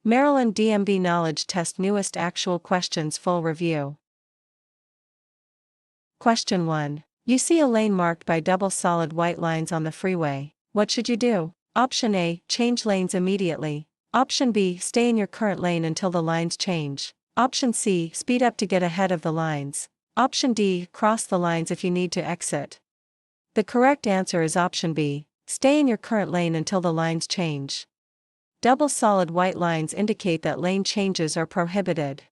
Maryland DMV Knowledge Test Newest Actual Questions Full Review. Question 1. You see a lane marked by double solid white lines on the freeway. What should you do? Option A. Change lanes immediately. Option B. Stay in your current lane until the lines change. Option C. Speed up to get ahead of the lines. Option D. Cross the lines if you need to exit. The correct answer is option B. Stay in your current lane until the lines change. Double solid white lines indicate that lane changes are prohibited.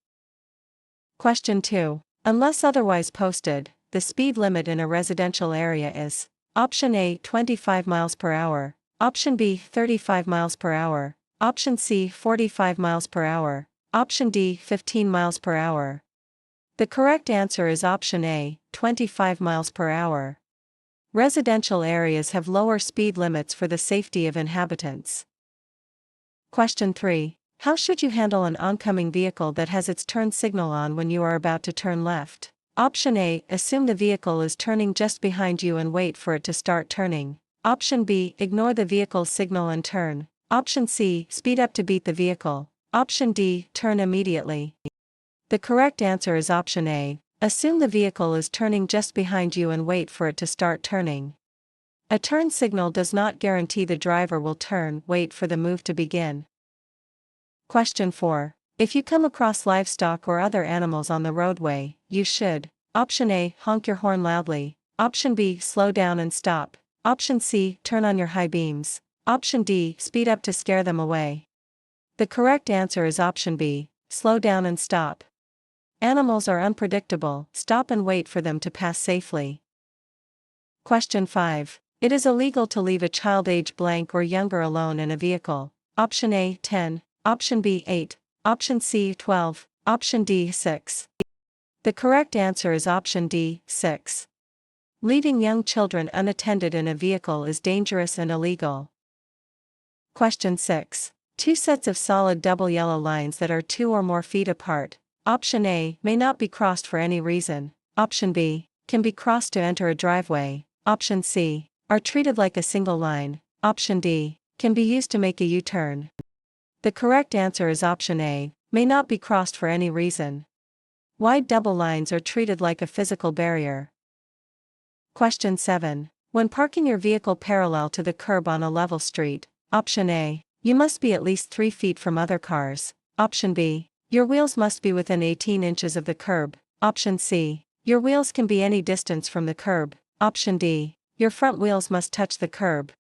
Question 2. Unless otherwise posted, the speed limit in a residential area is: Option A 25 miles per hour, Option B 35 miles per hour, Option C 45 miles per hour, Option D 15 miles per hour. The correct answer is option A, 25 miles per hour. Residential areas have lower speed limits for the safety of inhabitants. Question 3. How should you handle an oncoming vehicle that has its turn signal on when you are about to turn left? Option A. Assume the vehicle is turning just behind you and wait for it to start turning. Option B. Ignore the vehicle's signal and turn. Option C. Speed up to beat the vehicle. Option D. Turn immediately. The correct answer is option A. Assume the vehicle is turning just behind you and wait for it to start turning. A turn signal does not guarantee the driver will turn. Wait for the move to begin. Question 4. If you come across livestock or other animals on the roadway, you should: Option A. Honk your horn loudly. Option B. Slow down and stop. Option C. Turn on your high beams. Option D. Speed up to scare them away. The correct answer is option B. Slow down and stop. Animals are unpredictable. Stop and wait for them to pass safely. Question 5. It is illegal to leave a child age blank or younger alone in a vehicle. Option A 10, Option B 8, Option C 12, Option D 6. The correct answer is option D 6. Leaving young children unattended in a vehicle is dangerous and illegal. Question 6. Two sets of solid double yellow lines that are 2 or more feet apart. Option A may not be crossed for any reason. Option B can be crossed to enter a driveway. Option C are treated like a single line. Option D can be used to make a U-turn. The correct answer is option A, may not be crossed for any reason. Wide double lines are treated like a physical barrier. Question 7. When parking your vehicle parallel to the curb on a level street, option A, you must be at least 3 feet from other cars. Option B, your wheels must be within 18 inches of the curb. Option C, your wheels can be any distance from the curb. Option D, your front wheels must touch the curb.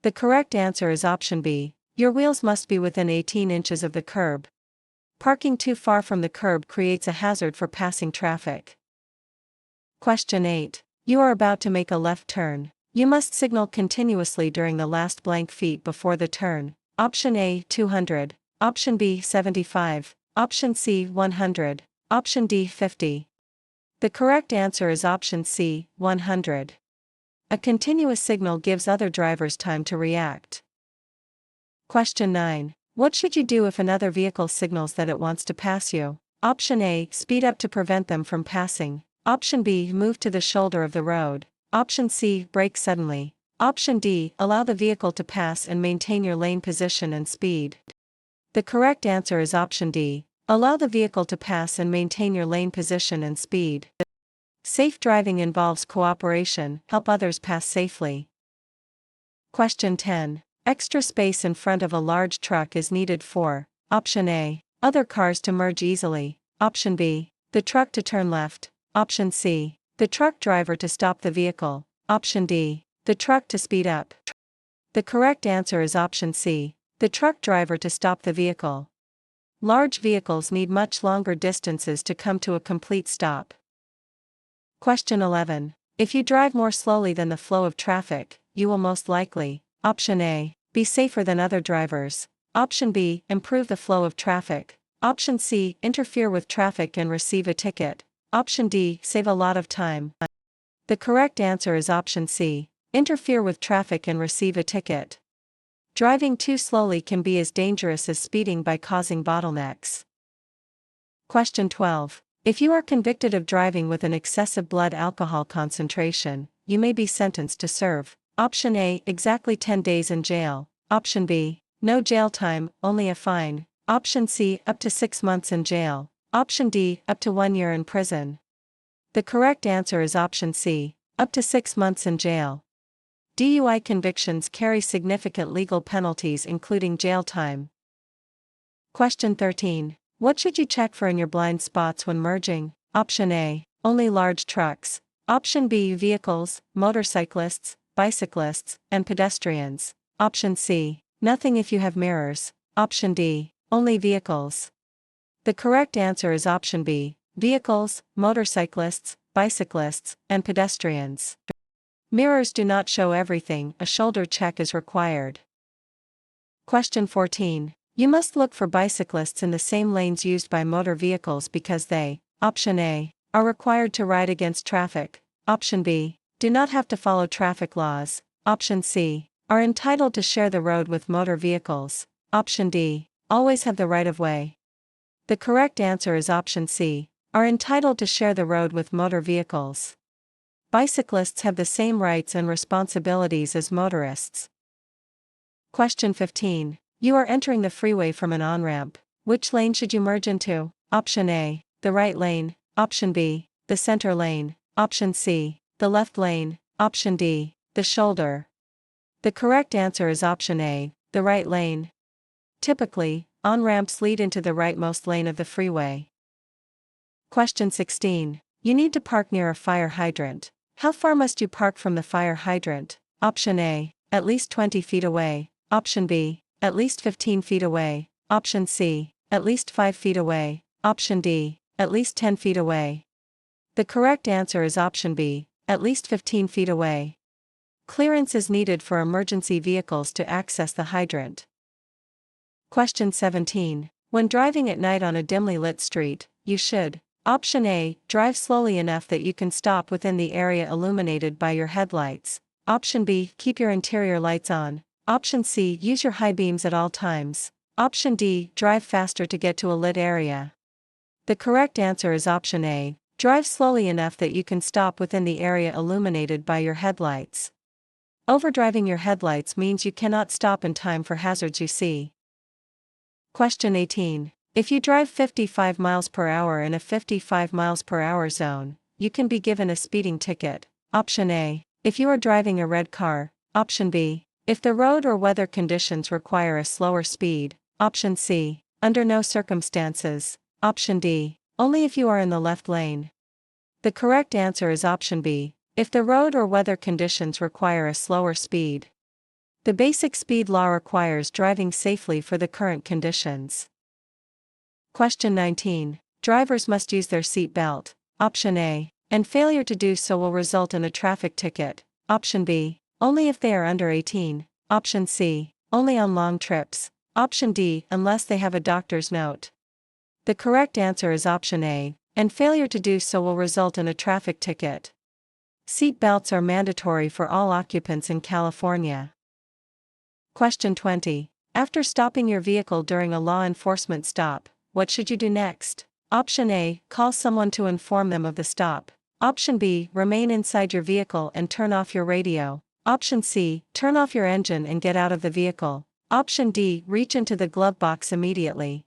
The correct answer is option B, your wheels must be within 18 inches of the curb. Parking too far from the curb creates a hazard for passing traffic. Question 8. You are about to make a left turn. You must signal continuously during the last blank feet before the turn. Option A 200, Option B 75, Option C 100, Option D 50. The correct answer is option C 100. A continuous signal gives other drivers time to react. Question 9. What should you do if another vehicle signals that it wants to pass you? Option A. Speed up to prevent them from passing. Option B. Move to the shoulder of the road. Option C. Brake suddenly. Option D. Allow the vehicle to pass and maintain your lane position and speed. The correct answer is option D. Allow the vehicle to pass and maintain your lane position and speed. Safe driving involves cooperation. Help others pass safely. Question 10. Extra space in front of a large truck is needed for: Option A, other cars to merge easily. Option B, the truck to turn left. Option C, the truck driver to stop the vehicle. Option D, the truck to speed up. The correct answer is option C, the truck driver to stop the vehicle. Large vehicles need much longer distances to come to a complete stop. Question 11. If you drive more slowly than the flow of traffic, you will most likely: Option A, be safer than other drivers. Option B, improve the flow of traffic. Option C, interfere with traffic and receive a ticket. Option D, save a lot of time. The correct answer is option C, interfere with traffic and receive a ticket. Driving too slowly can be as dangerous as speeding by causing bottlenecks. Question 12. If you are convicted of driving with an excessive blood alcohol concentration, you may be sentenced to serve: Option A, exactly 10 days in jail. Option B, no jail time, only a fine. Option C, up to 6 months in jail. Option D, up to 1 year in prison. The correct answer is option C, up to 6 months in jail. DUI convictions carry significant legal penalties including jail time. Question 13. What should you check for in your blind spots when merging? Option A, only large trucks. Option B, vehicles, motorcyclists, bicyclists, and pedestrians. Option C, nothing if you have mirrors. Option D, only vehicles. The correct answer is option B, vehicles, motorcyclists, bicyclists, and pedestrians. Mirrors do not show everything, a shoulder check is required. Question 14. You must look for bicyclists in the same lanes used by motor vehicles because they, option A, are required to ride against traffic. Option B, do not have to follow traffic laws. Option C, are entitled to share the road with motor vehicles. Option D, always have the right of way. The correct answer is option C, are entitled to share the road with motor vehicles. Bicyclists have the same rights and responsibilities as motorists. Question 15. You are entering the freeway from an on-ramp. Which lane should you merge into? Option A, the right lane. Option B, the center lane. Option C, the left lane. Option D, the shoulder. The correct answer is option A, the right lane. Typically, on-ramps lead into the rightmost lane of the freeway. Question 16. You need to park near a fire hydrant. How far must you park from the fire hydrant? Option A, at least 20 feet away. Option B, at least 15 feet away. Option C, at least 5 feet away. Option D, at least 10 feet away. The correct answer is option B, at least 15 feet away. Clearance is needed for emergency vehicles to access the hydrant. Question 17. When driving at night on a dimly lit street, you should: Option A, drive slowly enough that you can stop within the area illuminated by your headlights. Option B, keep your interior lights on. Option C, use your high beams at all times. Option D, drive faster to get to a lit area. The correct answer is option A, drive slowly enough that you can stop within the area illuminated by your headlights. Overdriving your headlights means you cannot stop in time for hazards you see. Question 18. If you drive 55 miles per hour in a 55 miles per hour zone, you can be given a speeding ticket. Option A, if you are driving a red car. Option B, if the road or weather conditions require a slower speed. Option C, under no circumstances. Option D, only if you are in the left lane. The correct answer is option B, if the road or weather conditions require a slower speed. The basic speed law requires driving safely for the current conditions. Question 19. Drivers must use their seat belt. Option A, and failure to do so will result in a traffic ticket. Option B, only if they are under 18. Option C, only on long trips. Option D, unless they have a doctor's note. The correct answer is option A, and failure to do so will result in a traffic ticket. Seat belts are mandatory for all occupants in California. Question 20. After stopping your vehicle during a law enforcement stop, what should you do next? Option A, call someone to inform them of the stop. Option B, remain inside your vehicle and turn off your radio. Option C, turn off your engine and get out of the vehicle. Option D, reach into the glove box immediately.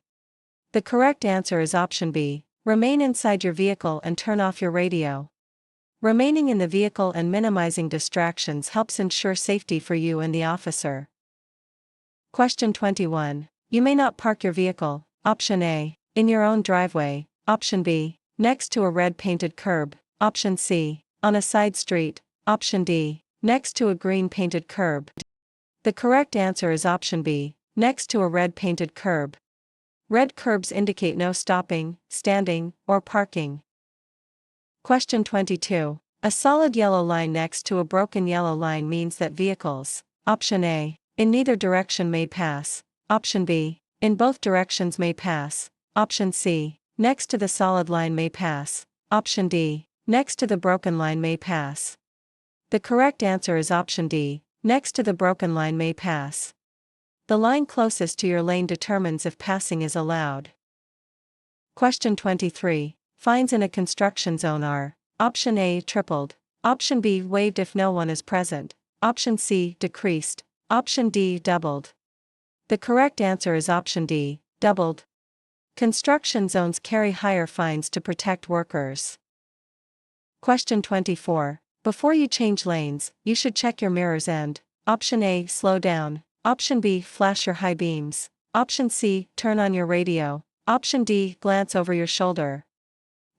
The correct answer is option B, remain inside your vehicle and turn off your radio. Remaining in the vehicle and minimizing distractions helps ensure safety for you and the officer. Question 21. You may not park your vehicle. Option A, in your own driveway. Option B, next to a red painted curb. Option C, on a side street. Option D, next to a green painted curb. The correct answer is option B, next to a red painted curb. Red curbs indicate no stopping, standing, or parking. Question 22. A solid yellow line next to a broken yellow line means that vehicles: Option A, in neither direction may pass. Option B, in both directions may pass. Option C, next to the solid line may pass. Option D, next to the broken line may pass. The correct answer is option D, next to the broken line may pass. The line closest to your lane determines if passing is allowed. Question 23. Fines in a construction zone are: Option A, tripled. Option B, waived if no one is present. Option C, decreased. Option D, doubled. The correct answer is option D, doubled. Construction zones carry higher fines to protect workers. Question 24. Before you change lanes, you should check your mirrors and Option A, slow down. Option B, flash your high beams. Option C, turn on your radio. Option D, glance over your shoulder.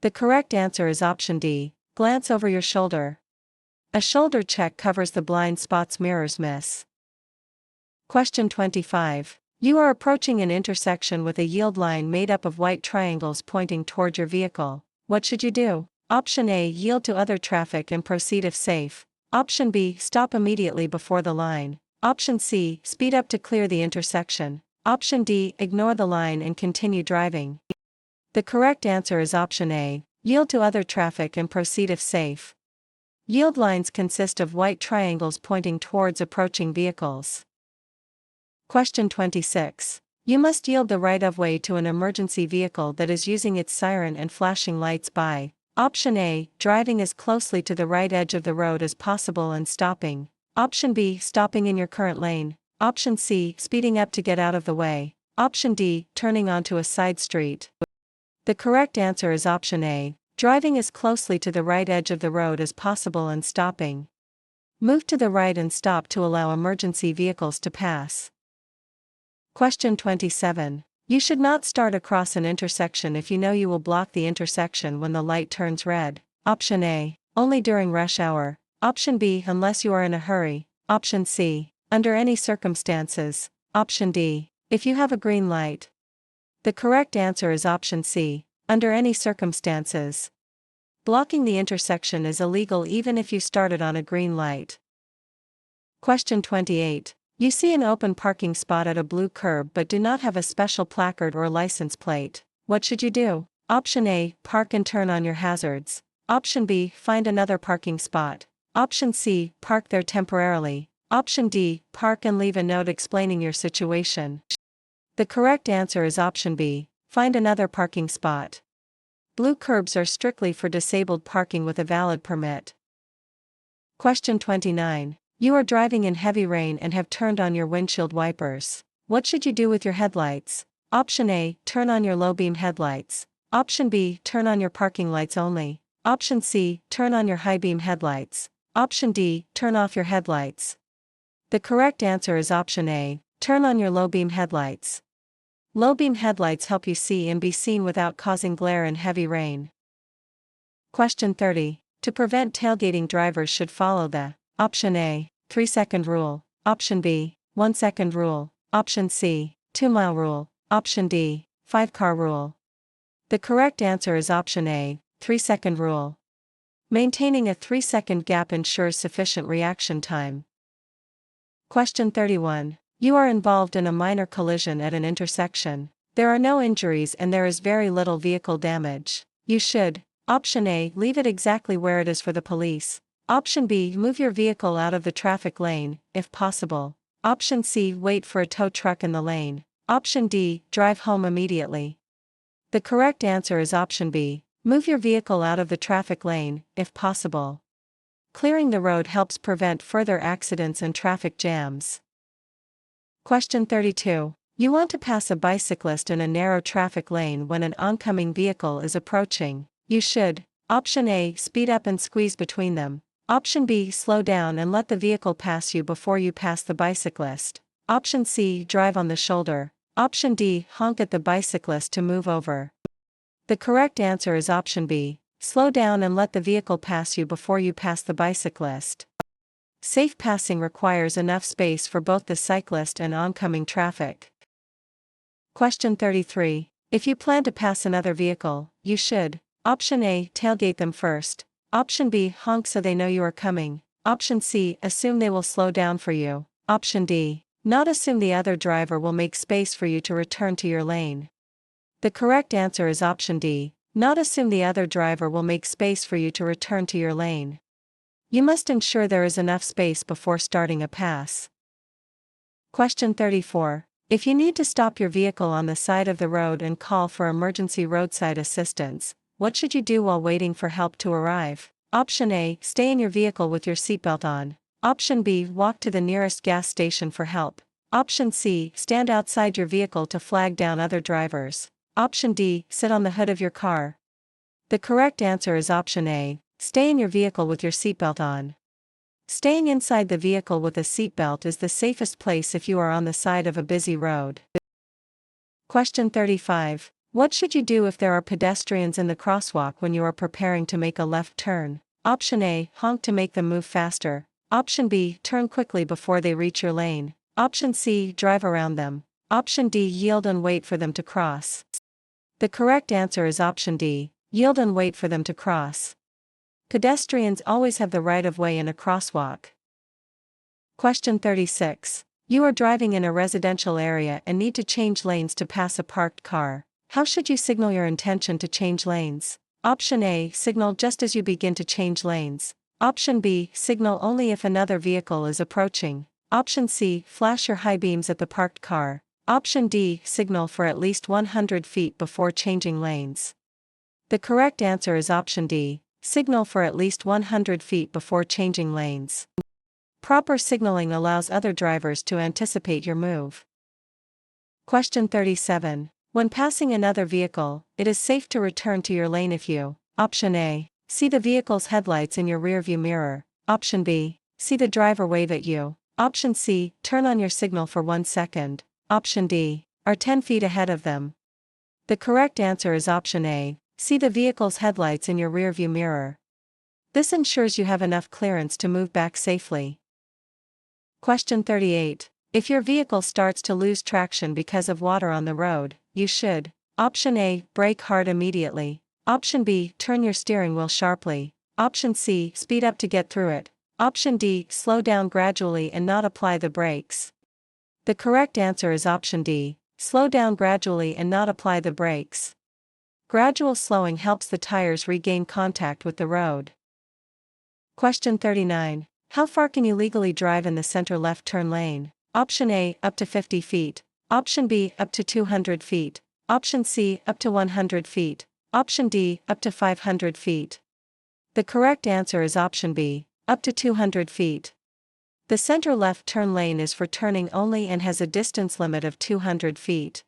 The correct answer is Option D, glance over your shoulder. A shoulder check covers the blind spots mirrors miss. Question 25. You are approaching an intersection with a yield line made up of white triangles pointing toward your vehicle. What should you do? Option A, yield to other traffic and proceed if safe. Option B, stop immediately before the line. Option C, speed up to clear the intersection. Option D, ignore the line and continue driving. The correct answer is Option A, yield to other traffic and proceed if safe. Yield lines consist of white triangles pointing towards approaching vehicles. Question 26. You must yield the right-of-way to an emergency vehicle that is using its siren and flashing lights by Option A, driving as closely to the right edge of the road as possible and stopping. Option B, stopping in your current lane. Option C, speeding up to get out of the way. Option D, turning onto a side street. The correct answer is Option A, driving as closely to the right edge of the road as possible and stopping. Move to the right and stop to allow emergency vehicles to pass. Question 27. You should not start across an intersection if you know you will block the intersection when the light turns red. Option A, only during rush hour. Option B, unless you are in a hurry. Option C, under any circumstances. Option D, if you have a green light. The correct answer is Option C, under any circumstances. Blocking the intersection is illegal even if you started on a green light. Question 28. You see an open parking spot at a blue curb but do not have a special placard or license plate. What should you do? Option A, park and turn on your hazards. Option B, find another parking spot. Option C, park there temporarily. Option D, park and leave a note explaining your situation. The correct answer is Option B, find another parking spot. Blue curbs are strictly for disabled parking with a valid permit. Question 29. You are driving in heavy rain and have turned on your windshield wipers. What should you do with your headlights? Option A, turn on your low beam headlights. Option B, turn on your parking lights only. Option C, turn on your high beam headlights. Option D, turn off your headlights. The correct answer is Option A, turn on your low beam headlights. Low beam headlights help you see and be seen without causing glare in heavy rain. Question 30. To prevent tailgating, drivers should follow the Option A, 3-second rule. Option B, 1-second rule. Option C, 2-mile rule. Option D, 5-car rule. The correct answer is Option A, 3-second rule. Maintaining a 3-second gap ensures sufficient reaction time. Question 31. You are involved in a minor collision at an intersection. There are no injuries and there is very little vehicle damage. You should, Option A, leave it exactly where it is for the police. Option B, move your vehicle out of the traffic lane, if possible. Option C, wait for a tow truck in the lane. Option D, drive home immediately. The correct answer is Option B, move your vehicle out of the traffic lane, if possible. Clearing the road helps prevent further accidents and traffic jams. Question 32. You want to pass a bicyclist in a narrow traffic lane when an oncoming vehicle is approaching. You should, Option A, speed up and squeeze between them. Option B, slow down and let the vehicle pass you before you pass the bicyclist. Option C, drive on the shoulder. Option D, honk at the bicyclist to move over. The correct answer is Option B, slow down and let the vehicle pass you before you pass the bicyclist. Safe passing requires enough space for both the cyclist and oncoming traffic. Question 33. If you plan to pass another vehicle, you should, Option A, tailgate them first. Option B, honk so they know you are coming. Option C, assume they will slow down for you. Option D, not assume the other driver will make space for you to return to your lane. The correct answer is Option D, not assume the other driver will make space for you to return to your lane. You must ensure there is enough space before starting a pass. Question 34. If you need to stop your vehicle on the side of the road and call for emergency roadside assistance, what should you do while waiting for help to arrive? Option A, stay in your vehicle with your seatbelt on. Option B, walk to the nearest gas station for help. Option C, stand outside your vehicle to flag down other drivers. Option D, sit on the hood of your car. The correct answer is option A, stay in your vehicle with your seatbelt on. Staying inside the vehicle with a seatbelt is the safest place if you are on the side of a busy road. Question 35. What should you do if there are pedestrians in the crosswalk when you are preparing to make a left turn? Option A, honk to make them move faster. Option B, turn quickly before they reach your lane. Option C, drive around them. Option D, yield and wait for them to cross. The correct answer is option D, yield and wait for them to cross. Pedestrians always have the right of way in a crosswalk. Question 36. You are driving in a residential area and need to change lanes to pass a parked car. How should you signal your intention to change lanes? Option A, signal just as you begin to change lanes. Option B, signal only if another vehicle is approaching. Option C, flash your high beams at the parked car. Option D, signal for at least 100 feet before changing lanes. The correct answer is option D, signal for at least 100 feet before changing lanes. Proper signaling allows other drivers to anticipate your move. Question 37. When passing another vehicle, it is safe to return to your lane if you: Option A, see the vehicle's headlights in your rearview mirror. Option B, see the driver wave at you. Option C, turn on your signal for 1 second. Option D, are 10 feet ahead of them. The correct answer is option A, see the vehicle's headlights in your rearview mirror. This ensures you have enough clearance to move back safely. Question 38. If your vehicle starts to lose traction because of water on the road, you should: Option A, brake hard immediately. Option B, turn your steering wheel sharply. Option C, speed up to get through it. Option D, slow down gradually and not apply the brakes. The correct answer is option D, slow down gradually and not apply the brakes. Gradual slowing helps the tires regain contact with the road. Question 39. How far can you legally drive in the center left turn lane? Option A, up to 50 feet. Option B, up to 200 feet. Option C, up to 100 feet. Option D, up to 500 feet. The correct answer is option B, up to 200 feet. The center left turn lane is for turning only and has a distance limit of 200 feet.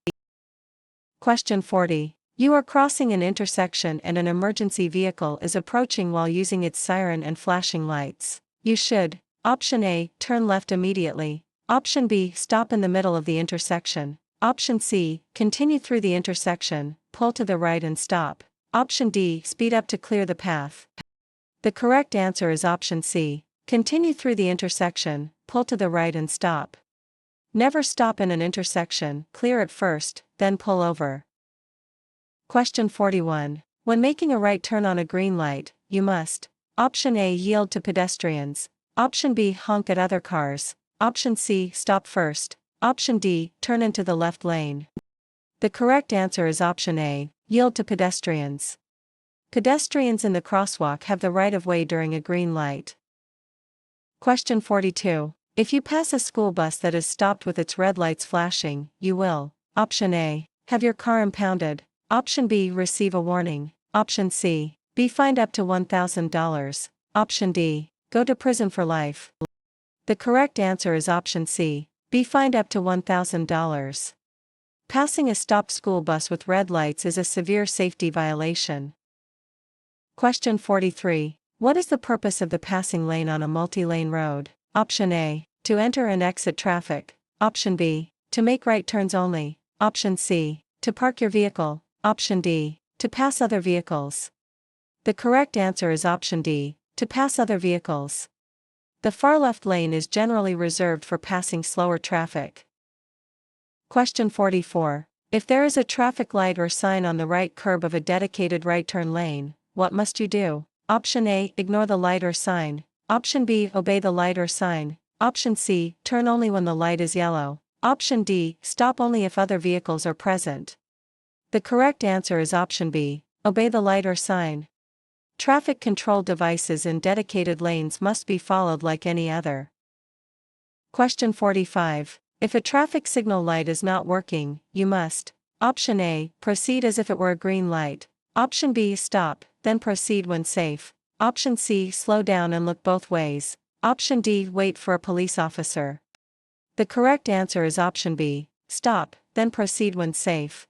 Question 40. You are crossing an intersection and an emergency vehicle is approaching while using its siren and flashing lights. You should: Option A, turn left immediately. Option B, stop in the middle of the intersection. Option C, continue through the intersection, pull to the right and stop. Option D, speed up to clear the path. The correct answer is option C, continue through the intersection, pull to the right and stop. Never stop in an intersection, clear it first, then pull over. Question 41. When making a right turn on a green light, you must: Option A, yield to pedestrians. Option B, honk at other cars. Option C, stop first. Option D, turn into the left lane. The correct answer is option A, yield to pedestrians. Pedestrians in the crosswalk have the right of way during a green light. Question 42. If you pass a school bus that is stopped with its red lights flashing, you will: Option A, have your car impounded. Option B, receive a warning. Option C, be fined up to $1,000. Option D, go to prison for life. The correct answer is option C, be fined up to $1,000. Passing a stopped school bus with red lights is a severe safety violation. Question 43. What is the purpose of the passing lane on a multi-lane road? Option A, to enter and exit traffic. Option B, to make right turns only. Option C, to park your vehicle. Option D, to pass other vehicles. The correct answer is option D, to pass other vehicles. The far left lane is generally reserved for passing slower traffic. Question 44. If there is a traffic light or sign on the right curb of a dedicated right turn lane, what must you do? Option A, ignore the light or sign. Option B, obey the light or sign. Option C, turn only when the light is yellow. Option D, stop only if other vehicles are present. The correct answer is option B, obey the light or sign. Traffic control devices in dedicated lanes must be followed like any other. Question 45. If a traffic signal light is not working, you must: Option A, proceed as if it were a green light. Option B, stop, then proceed when safe. Option C, slow down and look both ways. Option D, wait for a police officer. The correct answer is option B, stop, then proceed when safe.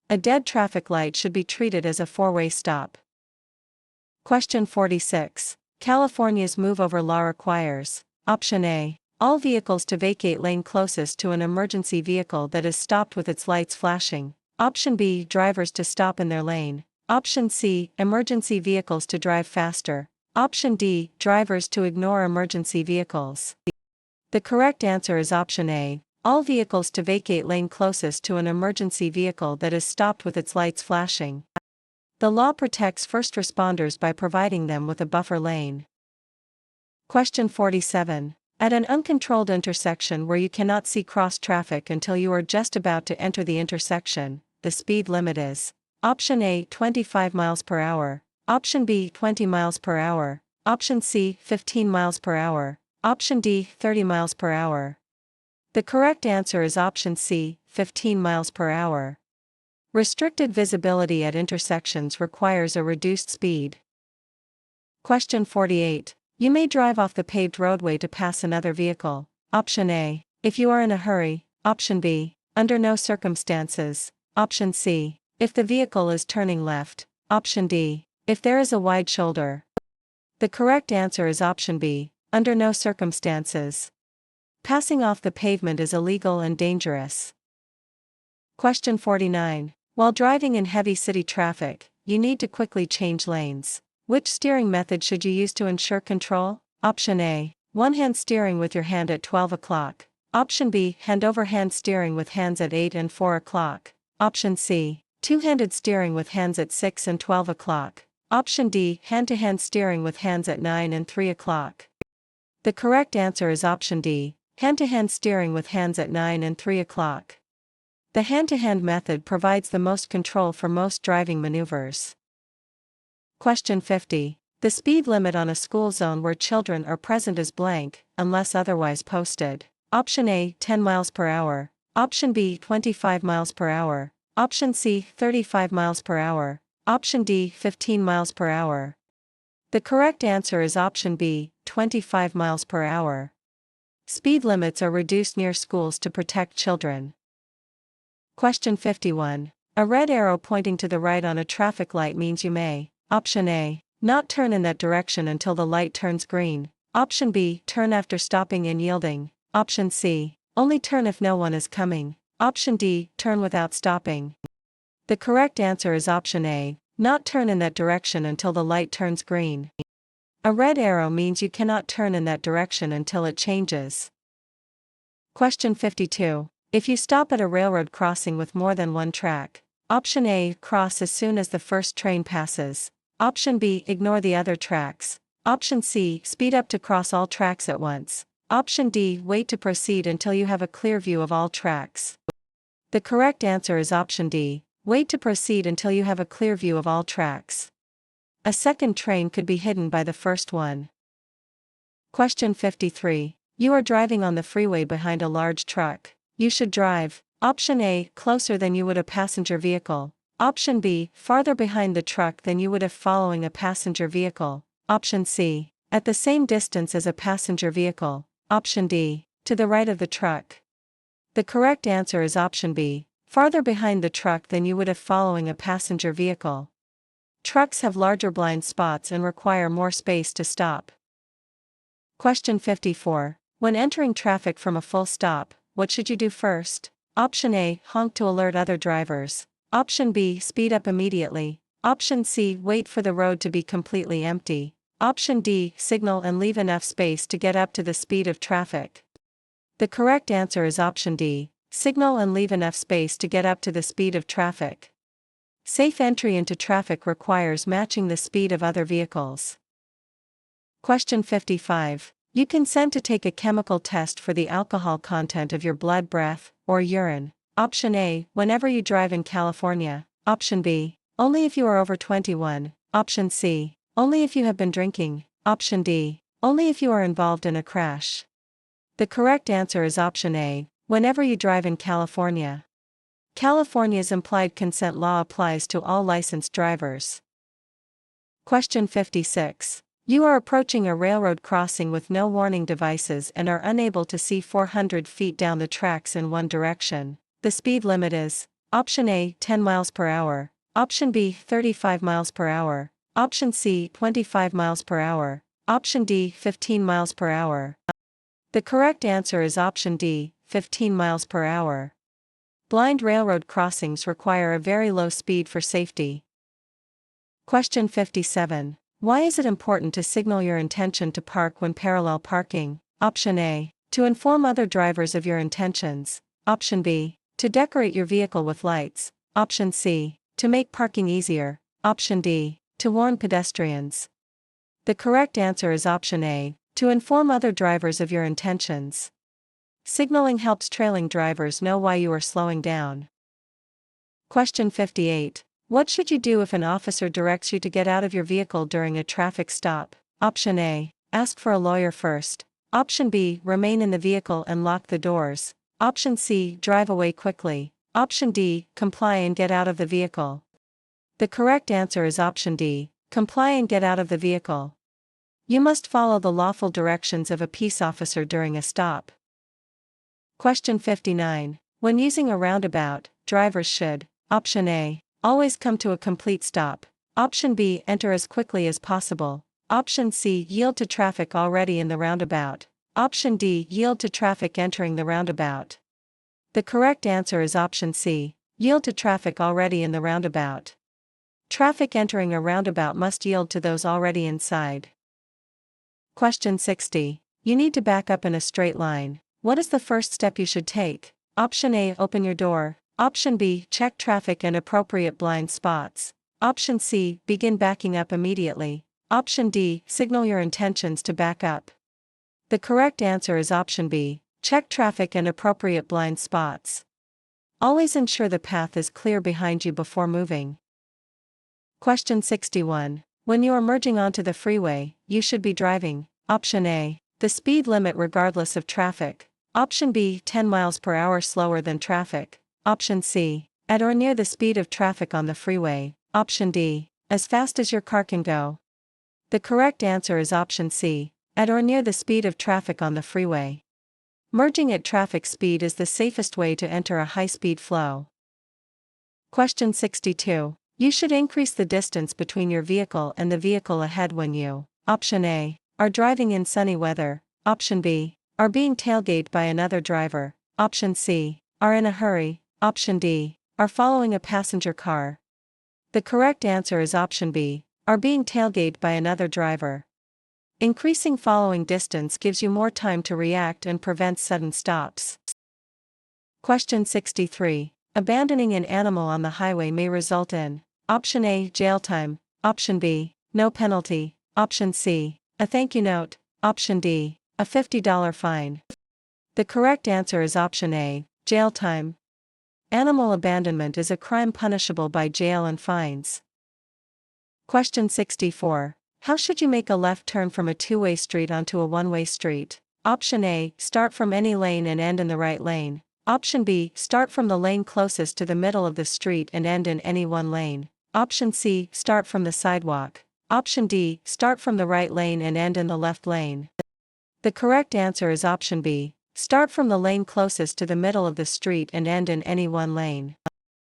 A dead traffic light should be treated as a four-way stop. Question 46. California's move-over law requires, option A, all vehicles to vacate lane closest to an emergency vehicle that is stopped with its lights flashing. Option B, drivers to stop in their lane. Option C, emergency vehicles to drive faster. Option D, drivers to ignore emergency vehicles. The correct answer is option A, all vehicles to vacate lane closest to an emergency vehicle that is stopped with its lights flashing. The law protects first responders by providing them with a buffer lane. Question 47. At an uncontrolled intersection where you cannot see cross traffic until you are just about to enter the intersection, the speed limit is option A, 25 miles per hour, option B, 20 miles per hour, option C, 15 miles per hour, option D, 30 miles per hour. The correct answer is option C, 15 miles per hour. Restricted visibility at intersections requires a reduced speed. Question 48. You may drive off the paved roadway to pass another vehicle. Option A, if you are in a hurry. Option B, under no circumstances. Option C, if the vehicle is turning left. Option D, if there is a wide shoulder. The correct answer is option B, under no circumstances. Passing off the pavement is illegal and dangerous. Question 49. While driving in heavy city traffic, you need to quickly change lanes. Which steering method should you use to ensure control? Option A, one-hand steering with your hand at 12 o'clock. Option B, hand-over-hand steering with hands at 8 and 4 o'clock. Option C, two-handed steering with hands at 6 and 12 o'clock. Option D, hand-to-hand steering with hands at 9 and 3 o'clock. The correct answer is option D, hand-to-hand steering with hands at 9 and 3 o'clock. The hand-to-hand method provides the most control for most driving maneuvers. Question 50. The speed limit on a school zone where children are present is blank, unless otherwise posted. Option A, 10 miles per hour. Option B, 25 miles per hour. Option C, 35 miles per hour. Option D, 15 miles per hour. The correct answer is option B, 25 miles per hour. Speed limits are reduced near schools to protect children. Question 51. A red arrow pointing to the right on a traffic light means you may. Option A, not turn in that direction until the light turns green. Option B, turn after stopping and yielding. Option C, only turn if no one is coming. Option D, turn without stopping. The correct answer is option A, not turn in that direction until the light turns green. A red arrow means you cannot turn in that direction until it changes. Question 52. If you stop at a railroad crossing with more than one track, option A, cross as soon as the first train passes. Option B, ignore the other tracks. Option C, speed up to cross all tracks at once. Option D, wait to proceed until you have a clear view of all tracks. The correct answer is option D, wait to proceed until you have a clear view of all tracks. A second train could be hidden by the first one. Question 53. You are driving on the freeway behind a large truck. You should drive, option A, closer than you would a passenger vehicle. Option B, farther behind the truck than you would if following a passenger vehicle. Option C, at the same distance as a passenger vehicle. Option D, to the right of the truck. The correct answer is option B, farther behind the truck than you would if following a passenger vehicle. Trucks have larger blind spots and require more space to stop. Question 54. When entering traffic from a full stop, what should you do first? Option A, honk to alert other drivers. Option B, speed up immediately. Option C, wait for the road to be completely empty. Option D, signal and leave enough space to get up to the speed of traffic. The correct answer is option D, signal and leave enough space to get up to the speed of traffic. Safe entry into traffic requires matching the speed of other vehicles. Question 55. You consent to take a chemical test for the alcohol content of your blood, breath, or urine. Option A, whenever you drive in California. Option B, only if you are over 21. Option C, only if you have been drinking. Option D, only if you are involved in a crash. The correct answer is option A, whenever you drive in California. California's implied consent law applies to all licensed drivers. Question 56. You are approaching a railroad crossing with no warning devices and are unable to see 400 feet down the tracks in one direction. The speed limit is Option A, 10 miles per hour, Option B, 35 miles per hour, Option C, 25 miles per hour, Option D, 15 miles per hour. The correct answer is Option D, 15 miles per hour. Blind railroad crossings require a very low speed for safety. Question 57. Why is it important to signal your intention to park when parallel parking? Option A. To inform other drivers of your intentions. Option B. To decorate your vehicle with lights. Option C. To make parking easier. Option D. To warn pedestrians. The correct answer is Option A. To inform other drivers of your intentions. Signaling helps trailing drivers know why you are slowing down. Question 58. What should you do if an officer directs you to get out of your vehicle during a traffic stop? Option A. Ask for a lawyer first. Option B. Remain in the vehicle and lock the doors. Option C. Drive away quickly. Option D. Comply and get out of the vehicle. The correct answer is Option D. Comply and get out of the vehicle. You must follow the lawful directions of a peace officer during a stop. Question 59. When using a roundabout, drivers should: Option A. Always come to a complete stop. Option B. Enter as quickly as possible. Option C. Yield to traffic already in the roundabout. Option D. Yield to traffic entering the roundabout. The correct answer is Option C. Yield to traffic already in the roundabout. Traffic entering a roundabout must yield to those already inside. Question 60. You need to back up in a straight line. What is the first step you should take? Option A. Open your door. Option B. Check traffic and appropriate blind spots. Option C. Begin backing up immediately. Option D. Signal your intentions to back up. The correct answer is Option B. Check traffic and appropriate blind spots. Always ensure the path is clear behind you before moving. Question 61. When you are merging onto the freeway, you should be driving: Option A. The speed limit regardless of traffic. Option B. 10 miles per hour slower than traffic. Option C. At or near the speed of traffic on the freeway. Option D. As fast as your car can go. The correct answer is Option C. At or near the speed of traffic on the freeway. Merging at traffic speed is the safest way to enter a high-speed flow. Question 62. You should increase the distance between your vehicle and the vehicle ahead when you: Option A. Are driving in sunny weather. Option B. Are being tailgated by another driver. Option C. Are in a hurry. Option D. Are following a passenger car. The correct answer is Option B. Are being tailgated by another driver. Increasing following distance gives you more time to react and prevents sudden stops. Question 63. Abandoning an animal on the highway may result in: Option A. Jail time. Option B. No penalty. Option C. A thank you note. Option D. A $50 fine. The correct answer is Option A. Jail time. Animal abandonment is a crime punishable by jail and fines. Question 64. How should you make a left turn from a two-way street onto a one-way street? Option A. Start from any lane and end in the right lane. Option B. Start from the lane closest to the middle of the street and end in any one lane. Option C. Start from the sidewalk. Option D. Start from the right lane and end in the left lane. The correct answer is Option B. Start from the lane closest to the middle of the street and end in any one lane.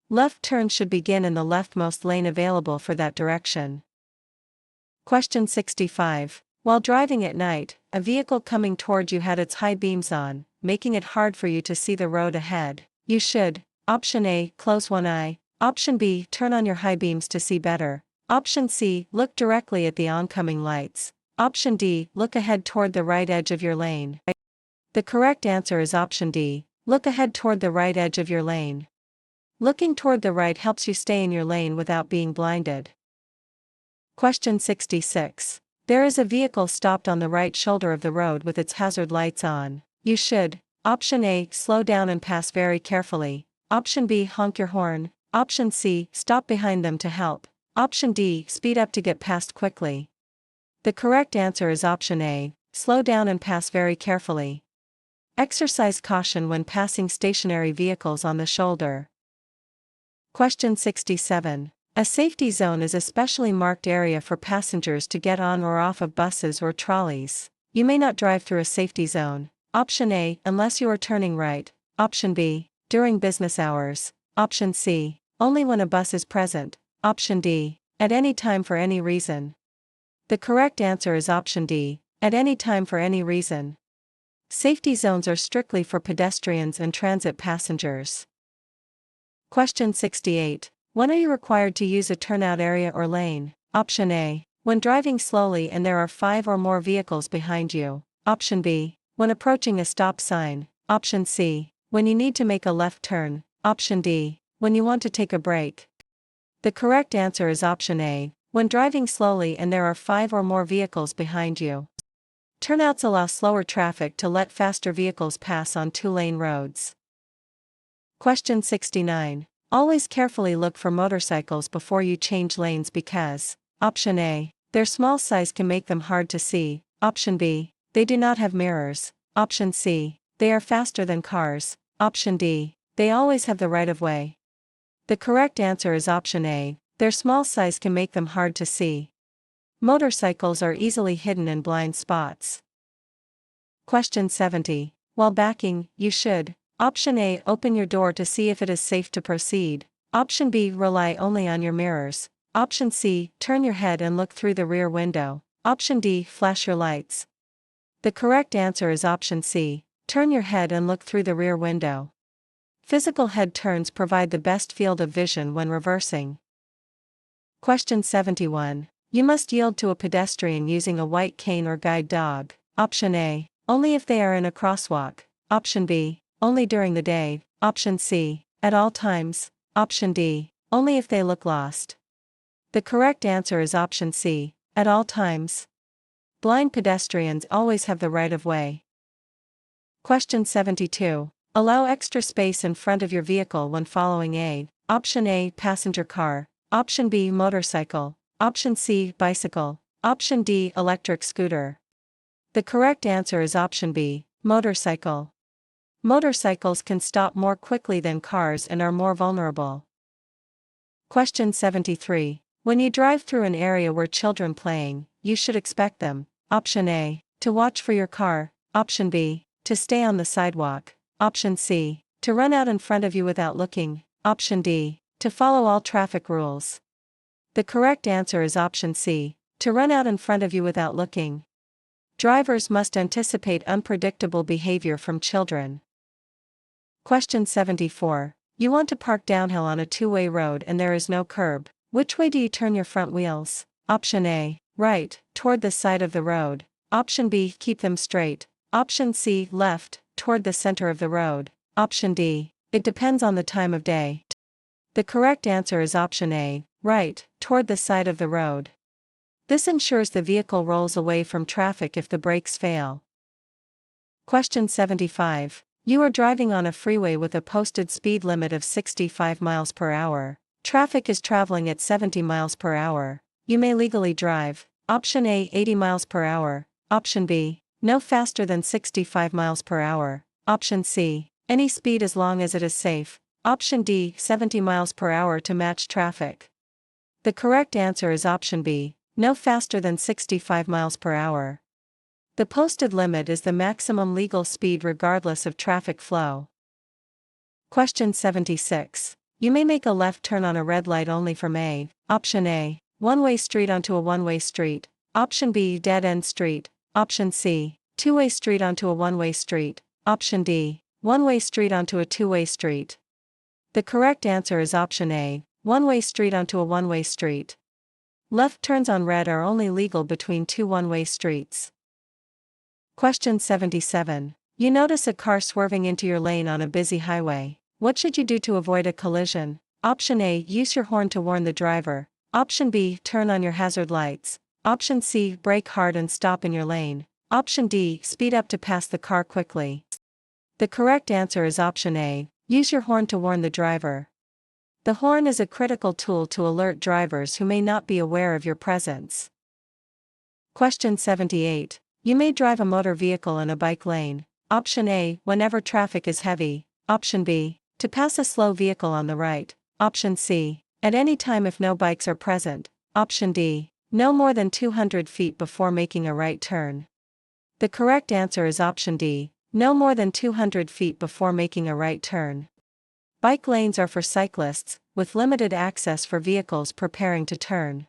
Left turns should begin in the leftmost lane available for that direction. Question 65. While driving at night, a vehicle coming toward you had its high beams on, making it hard for you to see the road ahead. You should: Option A. Close one eye. Option B. Turn on your high beams to see better. Option C. Look directly at the oncoming lights. Option D. Look ahead toward the right edge of your lane. The correct answer is Option D. Look ahead toward the right edge of your lane. Looking toward the right helps you stay in your lane without being blinded. Question 66. There is a vehicle stopped on the right shoulder of the road with its hazard lights on. You should: Option A. Slow down and pass very carefully. Option B. Honk your horn. Option C. Stop behind them to help. Option D. Speed up to get past quickly. The correct answer is Option A. Slow down and pass very carefully. Exercise caution when passing stationary vehicles on the shoulder. Question 67. A safety zone is a specially marked area for passengers to get on or off of buses or trolleys. You may not drive through a safety zone. Option A, unless you are turning right. Option B, during business hours. Option C, only when a bus is present. Option D, at any time for any reason. The correct answer is option D, at any time for any reason. Safety zones are strictly for pedestrians and transit passengers. Question 68. When are you required to use a turnout area or lane? Option A, when driving slowly and there are 5 or more vehicles behind you. Option B, when approaching a stop sign. Option C, when you need to make a left turn. Option D, when you want to take a break. The correct answer is option A, when driving slowly and there are 5 or more vehicles behind you. Turnouts allow slower traffic to let faster vehicles pass on 2-lane roads. Question 69. Always carefully look for motorcycles before you change lanes because, option A, their small size can make them hard to see. Option B, they do not have mirrors. Option C, they are faster than cars. Option D, they always have the right of way. The correct answer is option A, their small size can make them hard to see. Motorcycles are easily hidden in blind spots. Question 70. While backing, you should: option A, open your door to see if it is safe to proceed. Option B, rely only on your mirrors. Option C, turn your head and look through the rear window. Option D, flash your lights. The correct answer is option C, turn your head and look through the rear window. Physical head turns provide the best field of vision when reversing. Question 71. You must yield to a pedestrian using a white cane or guide dog. Option A, only if they are in a crosswalk. Option B, only during the day. Option C, at all times. Option D, only if they look lost. The correct answer is option C, at all times. Blind pedestrians always have the right of way. Question 72. Allow extra space in front of your vehicle when following A. Option A, passenger car. Option B, motorcycle. Option C, bicycle. Option D, electric scooter. The correct answer is option B, motorcycle. Motorcycles can stop more quickly than cars and are more vulnerable. Question 73. When you drive through an area where children playing, you should expect them: option A, to watch for your car. Option B, to stay on the sidewalk. Option C, to run out in front of you without looking. Option D, to follow all traffic rules. The correct answer is option C, to run out in front of you without looking. Drivers must anticipate unpredictable behavior from children. Question 74. You want to park downhill on a 2-way road and there is no curb. Which way do you turn your front wheels? Option A, right, toward the side of the road. Option B, keep them straight. Option C, left, toward the center of the road. Option D, it depends on the time of day. The correct answer is option A, right, toward the side of the road. This ensures the vehicle rolls away from traffic if the brakes fail. Question 75. You are driving on a freeway with a posted speed limit of 65 miles per hour. Traffic is traveling at 70 miles per hour. You may legally drive. Option A, 80 miles per hour. Option B, no faster than 65 miles per hour. Option C, any speed as long as it is safe. Option D, 70 miles per hour to match traffic. The correct answer is option B, no faster than 65 miles per hour. The posted limit is the maximum legal speed regardless of traffic flow. Question 76. You may make a left turn on a red light only from A. Option A, one-way street onto a one-way street. Option B, dead-end street. Option C, two-way street onto a one-way street. Option D, one-way street onto a two-way street. The correct answer is option A, one-way street onto a one-way street. Left turns on red are only legal between 2 one-way streets. Question 77. You notice a car swerving into your lane on a busy highway. What should you do to avoid a collision? Option A, use your horn to warn the driver. Option B, turn on your hazard lights. Option C, brake hard and stop in your lane. Option D, speed up to pass the car quickly. The correct answer is option A, use your horn to warn the driver. The horn is a critical tool to alert drivers who may not be aware of your presence. Question 78. You may drive a motor vehicle in a bike lane. Option A, whenever traffic is heavy. Option B, to pass a slow vehicle on the right. Option C, At any time if no bikes are present. Option D. No more than 200 feet before making a right turn. The correct answer is option D. No more than 200 feet before making a right turn. Bike lanes are for cyclists, with limited access for vehicles preparing to turn.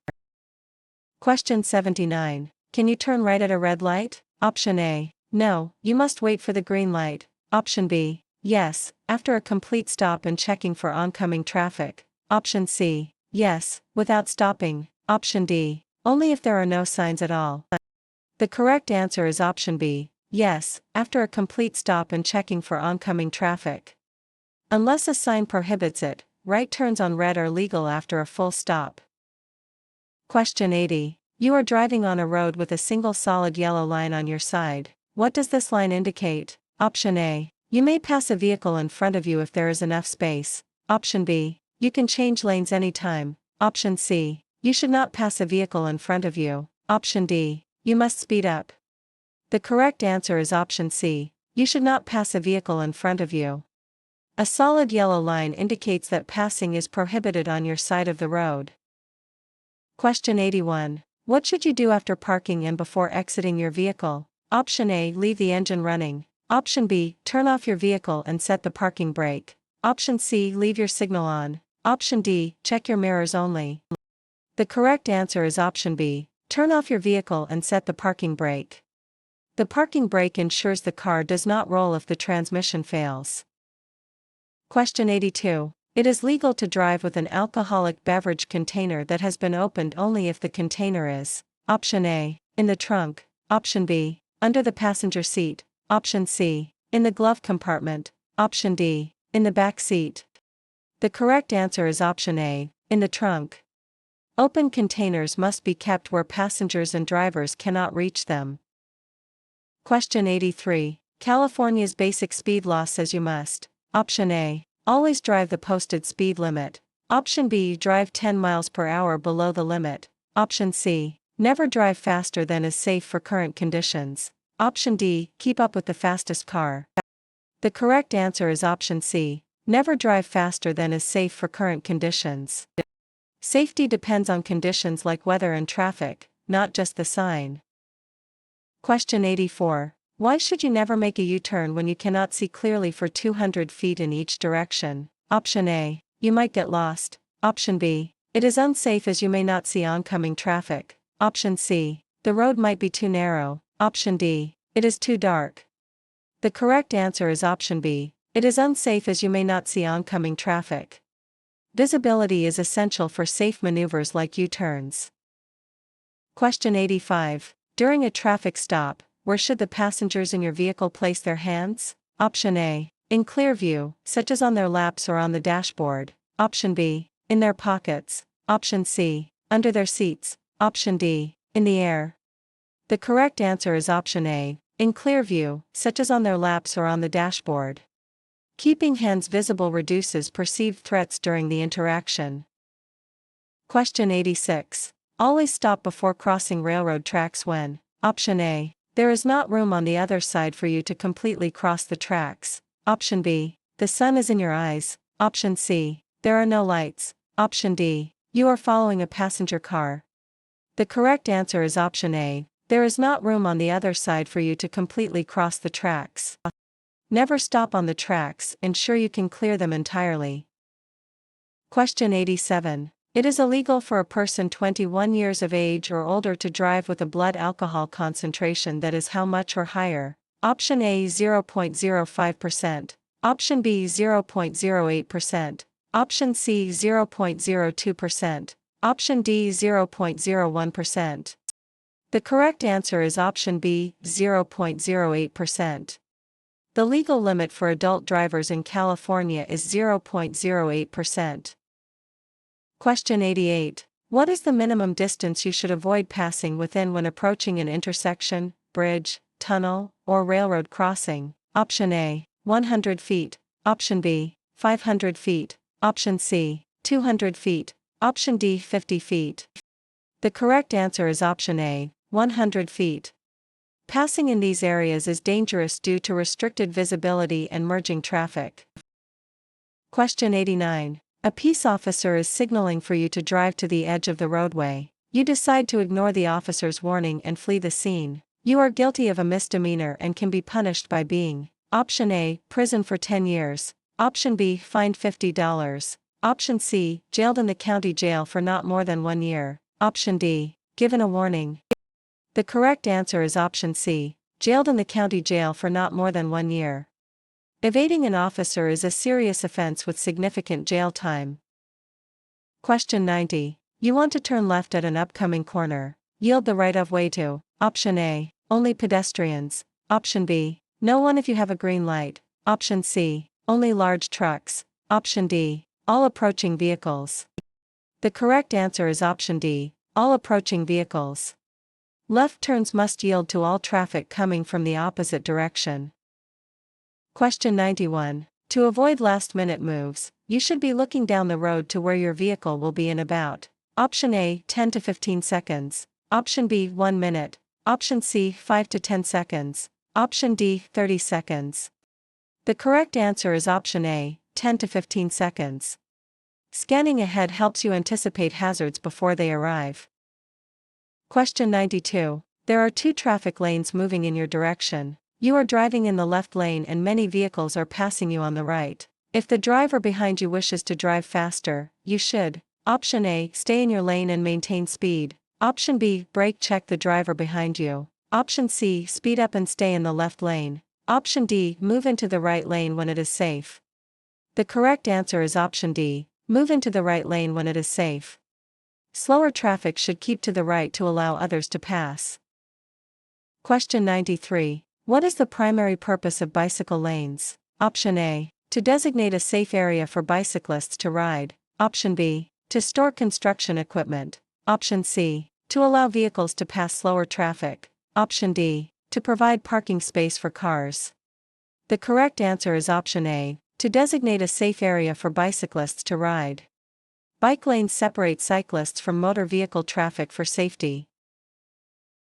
Question 79. Can you turn right at a red light? Option A. No, you must wait for the green light. Option B. Yes, after a complete stop and checking for oncoming traffic. Option C. Yes, without stopping. Option D. Only if there are no signs at all. The correct answer is option B. Yes, after a complete stop and checking for oncoming traffic. Unless a sign prohibits it, right turns on red are legal after a full stop. Question 80. You are driving on a road with a single solid yellow line on your side. What does this line indicate? Option A. You may pass a vehicle in front of you if there is enough space. Option B. You can change lanes anytime. Option C. You should not pass a vehicle in front of you. Option D. You must speed up. The correct answer is option C. You should not pass a vehicle in front of you. A solid yellow line indicates that passing is prohibited on your side of the road. Question 81. What should you do after parking and before exiting your vehicle? Option A. Leave the engine running. Option B. Turn off your vehicle and set the parking brake. Option C. Leave your signal on. Option D. Check your mirrors only. The correct answer is option B. Turn off your vehicle and set the parking brake. The parking brake ensures the car does not roll if the transmission fails. Question 82. It is legal to drive with an alcoholic beverage container that has been opened only if the container is: Option A. In the trunk. Option B. Under the passenger seat. Option C. In the glove compartment. Option D. In the back seat. The correct answer is option A. In the trunk. Open containers must be kept where passengers and drivers cannot reach them. Question 83. California's basic speed law says you must: Option A. Always drive the posted speed limit. Option B. Drive 10 miles per hour below the limit. Option C. Never drive faster than is safe for current conditions. Option D. Keep up with the fastest car. The correct answer is option C. Never drive faster than is safe for current conditions. Safety depends on conditions like weather and traffic, not just the sign. Question 84. Why should you never make a U-turn when you cannot see clearly for 200 feet in each direction? Option A. You might get lost. Option B. It is unsafe as you may not see oncoming traffic. Option C. The road might be too narrow. Option D. It is too dark. The correct answer is option B. It is unsafe as you may not see oncoming traffic. Visibility is essential for safe maneuvers like U-turns. Question 85. During a traffic stop, where should the passengers in your vehicle place their hands? Option A. In clear view, such as on their laps or on the dashboard. Option B. In their pockets. Option C. Under their seats. Option D. In the air. The correct answer is option A. In clear view, such as on their laps or on the dashboard. Keeping hands visible reduces perceived threats during the interaction. Question 86. Always stop before crossing railroad tracks when: Option A. There is not room on the other side for you to completely cross the tracks. Option B. The sun is in your eyes. Option C. There are no lights. Option D. You are following a passenger car. The correct answer is option A. There is not room on the other side for you to completely cross the tracks. Never stop on the tracks, ensure you can clear them entirely. Question 87. It is illegal for a person 21 years of age or older to drive with a blood alcohol concentration that is how much or higher? Option A 0.05%, Option B 0.08%, Option C 0.02%, Option D 0.01%. The correct answer is option B, 0.08%. The legal limit for adult drivers in California is 0.08%. Question 88. What is the minimum distance you should avoid passing within when approaching an intersection, bridge, tunnel, or railroad crossing? Option A, 100 feet. Option B, 500 feet. Option C, 200 feet. Option D, 50 feet. The correct answer is option A, 100 feet. Passing in these areas is dangerous due to restricted visibility and merging traffic. Question 89. A peace officer is signaling for you to drive to the edge of the roadway. You decide to ignore the officer's warning and flee the scene. You are guilty of a misdemeanor and can be punished by being: Option A, prison for 10 years. Option B, fined $50. Option C, jailed in the county jail for not more than 1 year. Option D, given a warning. The correct answer is option C, jailed in the county jail for not more than 1 year. Evading an officer is a serious offense with significant jail time. Question 90. You want to turn left at an upcoming corner. Yield the right of way to: Option A, only pedestrians. Option B, no one if you have a green light. Option C, only large trucks. Option D, all approaching vehicles. The correct answer is option D, all approaching vehicles. Left turns must yield to all traffic coming from the opposite direction. Question 91. To avoid last-minute moves, you should be looking down the road to where your vehicle will be in about: Option A, 10 to 15 seconds. Option B, 1 minute. Option C, 5 to 10 seconds. Option D, 30 seconds. The correct answer is option A, 10 to 15 seconds. Scanning ahead helps you anticipate hazards before they arrive. Question 92. There are 2 traffic lanes moving in your direction. You are driving in the left lane and many vehicles are passing you on the right. If the driver behind you wishes to drive faster, you should: Option A, stay in your lane and maintain speed. Option B, brake check the driver behind you. Option C, speed up and stay in the left lane. Option D, move into the right lane when it is safe. The correct answer is option D, move into the right lane when it is safe. Slower traffic should keep to the right to allow others to pass. Question 93. What is the primary purpose of bicycle lanes? Option A, to designate a safe area for bicyclists to ride. Option B, to store construction equipment. Option C, to allow vehicles to pass slower traffic. Option D, to provide parking space for cars. The correct answer is option A, to designate a safe area for bicyclists to ride. Bike lanes separate cyclists from motor vehicle traffic for safety.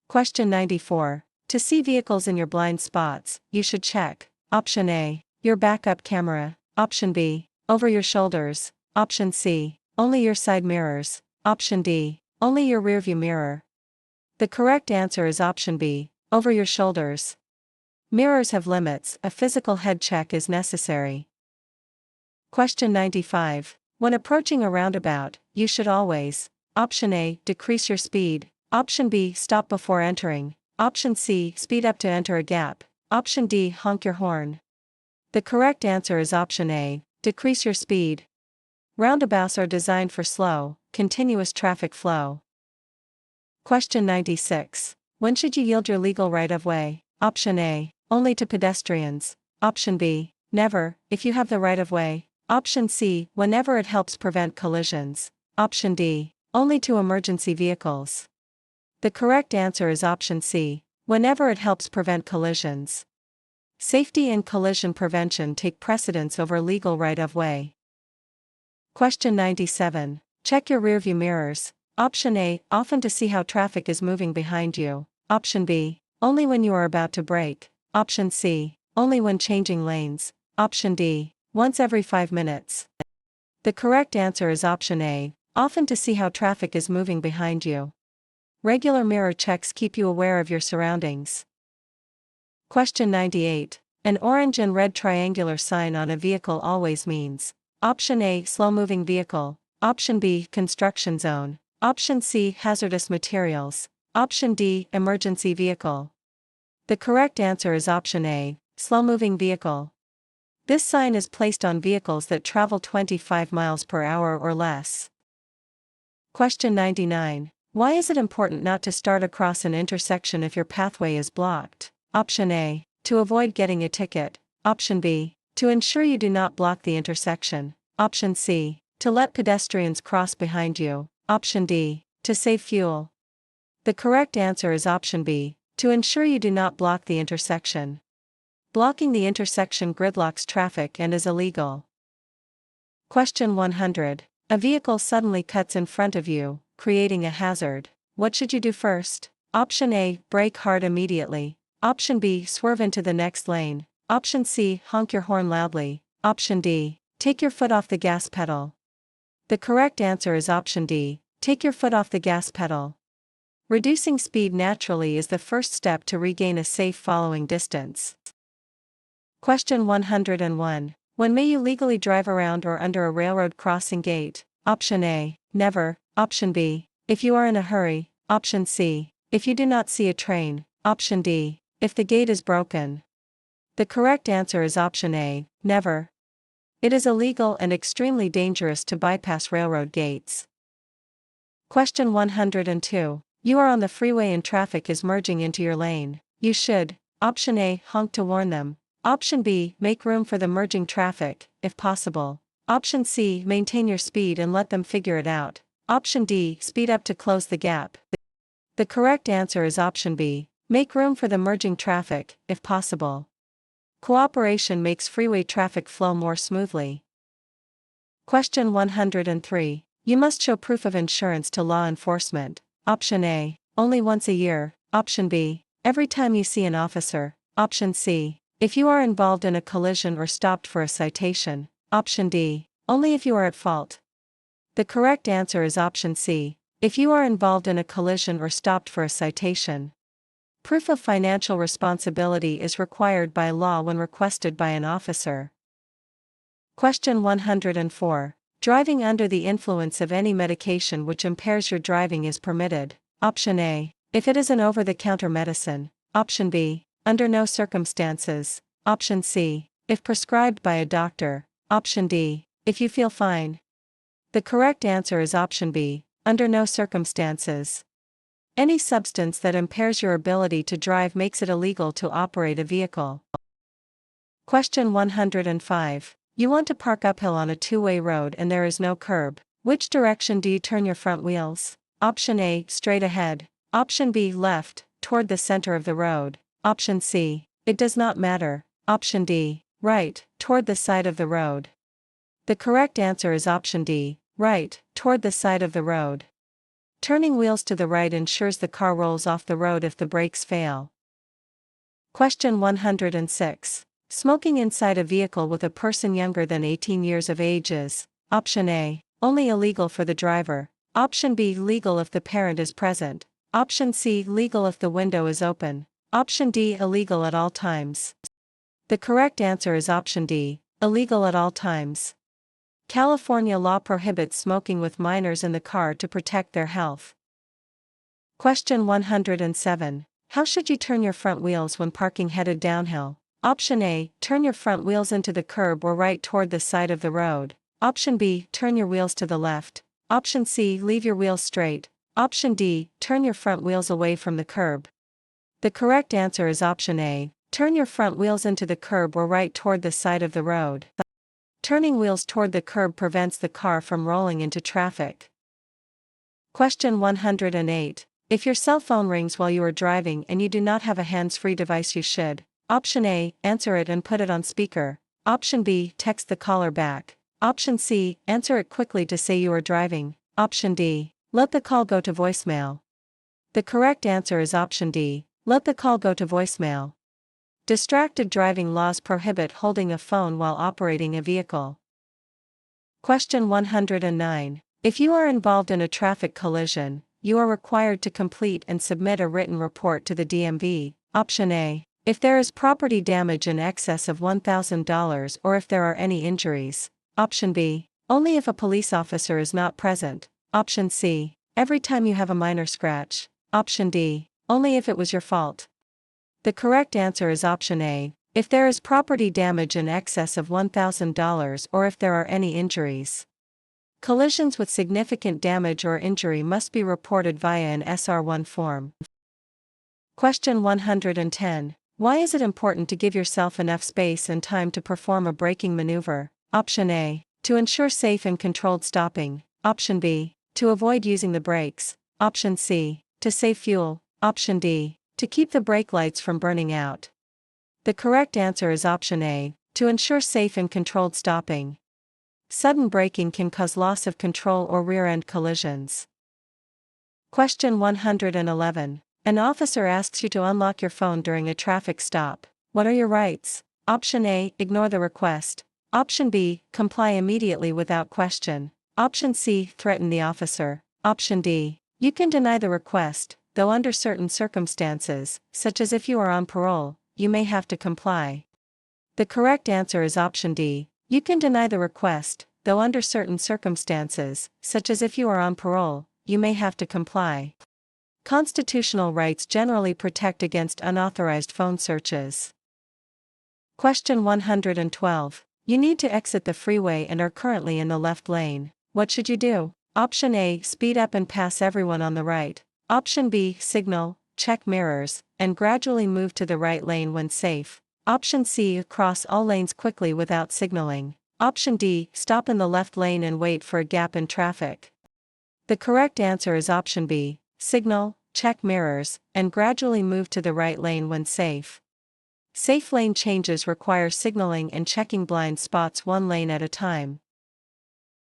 Question 94. To see vehicles in your blind spots, you should check: Option A, your backup camera. Option B, over your shoulders. Option C, only your side mirrors. Option D, only your rearview mirror. The correct answer is option B, over your shoulders. Mirrors have limits, a physical head check is necessary. Question 95. When approaching a roundabout, you should always: Option A, decrease your speed. Option B, stop before entering. Option C, speed up to enter a gap. Option D, honk your horn. The correct answer is option A, decrease your speed. Roundabouts are designed for slow, continuous traffic flow. Question 96. When should you yield your legal right of way? Option A, only to pedestrians. Option B, never, if you have the right of way. Option C, whenever it helps prevent collisions. Option D, only to emergency vehicles. The correct answer is option C, whenever it helps prevent collisions. Safety and collision prevention take precedence over legal right of way. Question 97. Check your rearview mirrors. Option A, often to see how traffic is moving behind you. Option B, only when you are about to brake. Option C, only when changing lanes. Option D, once every 5 minutes. The correct answer is option A, often to see how traffic is moving behind you. Regular mirror checks keep you aware of your surroundings. Question 98. An orange and red triangular sign on a vehicle always means: Option A, slow-moving vehicle. Option B, construction zone. Option C, hazardous materials. Option D, emergency vehicle. The correct answer is option A, slow-moving vehicle. This sign is placed on vehicles that travel 25 miles per hour or less. Question 99. Why is it important not to start across an intersection if your pathway is blocked? Option A, to avoid getting a ticket. Option B, to ensure you do not block the intersection. Option C, to let pedestrians cross behind you. Option D, to save fuel. The correct answer is option B, to ensure you do not block the intersection. Blocking the intersection gridlocks traffic and is illegal. Question 100. A vehicle suddenly cuts in front of you, creating a hazard. What should you do first? Option A, brake hard immediately. Option B, swerve into the next lane. Option C, honk your horn loudly. Option D, take your foot off the gas pedal. The correct answer is option D. Take your foot off the gas pedal. Reducing speed naturally is the first step to regain a safe following distance. Question 101. When may you legally drive around or under a railroad crossing gate? Option A. Never. Option B. If you are in a hurry. Option C. If you do not see a train. Option D. If the gate is broken. The correct answer is option A. Never. It is illegal and extremely dangerous to bypass railroad gates. Question 102. You are on the freeway and traffic is merging into your lane. You should. Option A. Honk to warn them. Option B. Make room for the merging traffic, if possible. Option C. Maintain your speed and let them figure it out. Option D. Speed up to close the gap. The correct answer is option B. Make room for the merging traffic, if possible. Cooperation makes freeway traffic flow more smoothly. Question 103. You must show proof of insurance to law enforcement. Option A. Only once a year. Option B. Every time you see an officer. Option C. If you are involved in a collision or stopped for a citation. Option D. Only if you are at fault. The correct answer is option C. If you are involved in a collision or stopped for a citation. Proof of financial responsibility is required by law when requested by an officer. Question 104. Driving under the influence of any medication which impairs your driving is permitted. Option A. If it is an over-the-counter medicine. Option B. Under no circumstances. Option C. If prescribed by a doctor. Option D. If you feel fine. The correct answer is option B. Under no circumstances. Any substance that impairs your ability to drive makes it illegal to operate a vehicle. Question 105. You want to park uphill on a two-way road and there is no curb. Which direction do you turn your front wheels? Option A. Straight ahead. Option B. Left, toward the center of the road. Option C. It does not matter. Option D. Right, toward the side of the road. The correct answer is option D. Right, toward the side of the road. Turning wheels to the right ensures the car rolls off the road if the brakes fail. Question 106. Smoking inside a vehicle with a person younger than 18 years of age is. Option A. Only illegal for the driver. Option B. Legal if the parent is present. Option C. Legal if the window is open. Option D. Illegal at all times. The correct answer is option D. Illegal at all times. California law prohibits smoking with minors in the car to protect their health. Question 107. How should you turn your front wheels when parking headed downhill? Option A. Turn your front wheels into the curb or right toward the side of the road. Option B. Turn your wheels to the left. Option C. Leave your wheels straight. Option D. Turn your front wheels away from the curb. The correct answer is option A. Turn your front wheels into the curb or right toward the side of the road. Turning wheels toward the curb prevents the car from rolling into traffic. Question 108. If your cell phone rings while you are driving and you do not have a hands-free device, you should. Option A. Answer it and put it on speaker. Option B. Text the caller back. Option C. Answer it quickly to say you are driving. Option D. Let the call go to voicemail. The correct answer is option D. Let the call go to voicemail. Distracted driving laws prohibit holding a phone while operating a vehicle. Question 109. If you are involved in a traffic collision, you are required to complete and submit a written report to the DMV. Option A. If there is property damage in excess of $1,000 or if there are any injuries. Option B. Only if a police officer is not present. Option C. Every time you have a minor scratch. Option D. Only if it was your fault. The correct answer is option A. If there is property damage in excess of $1,000 or if there are any injuries. Collisions with significant damage or injury must be reported via an SR1 form. Question 110. Why is it important to give yourself enough space and time to perform a braking maneuver? Option A. To ensure safe and controlled stopping. Option B. To avoid using the brakes. Option C. To save fuel. Option D. To keep the brake lights from burning out. The correct answer is option A. To ensure safe and controlled stopping. Sudden braking can cause loss of control or rear-end collisions. Question 111. An officer asks you to unlock your phone during a traffic stop. What are your rights? Option A. Ignore the request. Option B. Comply immediately without question. Option C, threaten the officer. Option D, you can deny the request, though under certain circumstances, such as if you are on parole, you may have to comply. The correct answer is option D, you can deny the request, though under certain circumstances, such as if you are on parole, you may have to comply. Constitutional rights generally protect against unauthorized phone searches. Question 112. You need to exit the freeway and are currently in the left lane. What should you do? Option A, speed up and pass everyone on the right. Option B, signal, check mirrors, and gradually move to the right lane when safe. Option C, cross all lanes quickly without signaling. Option D, stop in the left lane and wait for a gap in traffic. The correct answer is option B, signal, check mirrors, and gradually move to the right lane when safe. Safe lane changes require signaling and checking blind spots one lane at a time.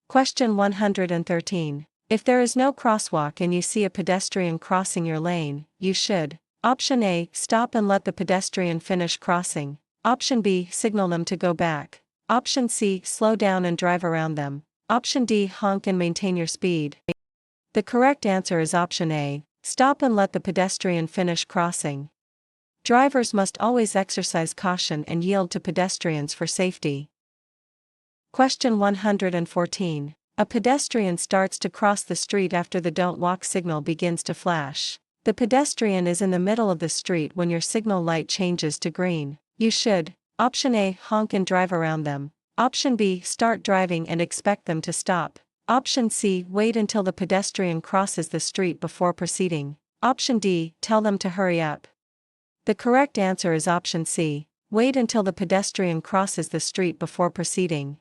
Question 113. If there is no crosswalk and you see a pedestrian crossing your lane, you should: Option A, stop and let the pedestrian finish crossing. Option B, signal them to go back. Option C, slow down and drive around them. Option D, honk and maintain your speed. The correct answer is option A, stop and let the pedestrian finish crossing. Drivers must always exercise caution and yield to pedestrians for safety. Question 114. A pedestrian starts to cross the street after the don't walk signal begins to flash. The pedestrian is in the middle of the street when your signal light changes to green. You should: Option A, honk and drive around them. Option B, start driving and expect them to stop. Option C, wait until the pedestrian crosses the street before proceeding. Option D, tell them to hurry up. The correct answer is option C, wait until the pedestrian crosses the street before proceeding.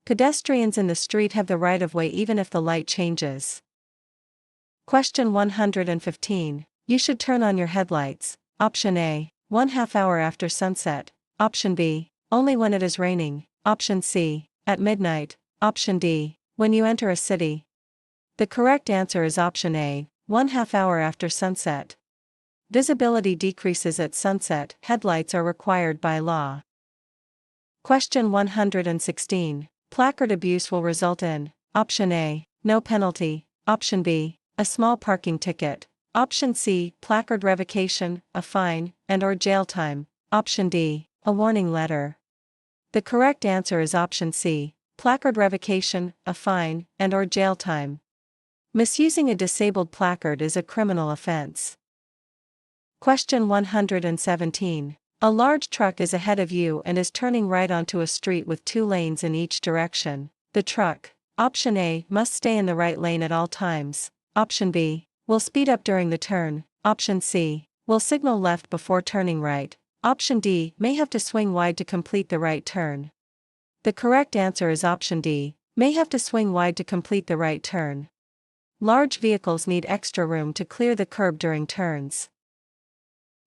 Pedestrians in the street have the right of way even if the light changes. Question 115. You should turn on your headlights. Option A, 1/2 hour after sunset. Option B, only when it is raining. Option C, at midnight. Option D, when you enter a city. The correct answer is option A, 1/2 hour after sunset. Visibility decreases at sunset, headlights are required by law. Question 116. Placard abuse will result in: Option A, no penalty. Option B, a small parking ticket. Option C, placard revocation, a fine, and/or jail time. Option D, a warning letter. The correct answer is option C, placard revocation, a fine, and/or jail time. Misusing a disabled placard is a criminal offense. Question 117. A large truck is ahead of you and is turning right onto a street with 2 lanes in each direction. The truck, Option A, must stay in the right lane at all times. Option B, will speed up during the turn. Option C, will signal left before turning right. Option D, may have to swing wide to complete the right turn. The correct answer is option D, may have to swing wide to complete the right turn. Large vehicles need extra room to clear the curb during turns.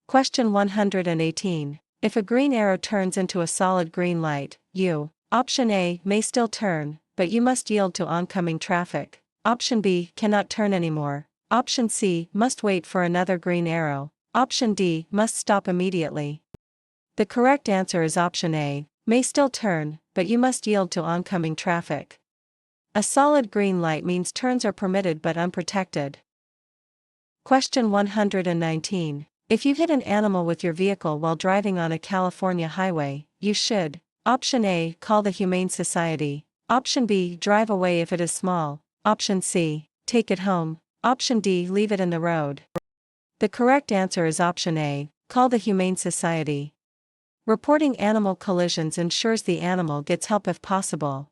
Question 118. If a green arrow turns into a solid green light, you: Option A, may still turn, but you must yield to oncoming traffic. Option B, cannot turn anymore. Option C, must wait for another green arrow. Option D, must stop immediately. The correct answer is option A, may still turn, but you must yield to oncoming traffic. A solid green light means turns are permitted but unprotected. Question 119. If you hit an animal with your vehicle while driving on a California highway, you should: Option A, call the Humane Society. Option B, drive away if it is small. Option C, take it home. Option D, leave it in the road. The correct answer is option A, call the Humane Society. Reporting animal collisions ensures the animal gets help if possible.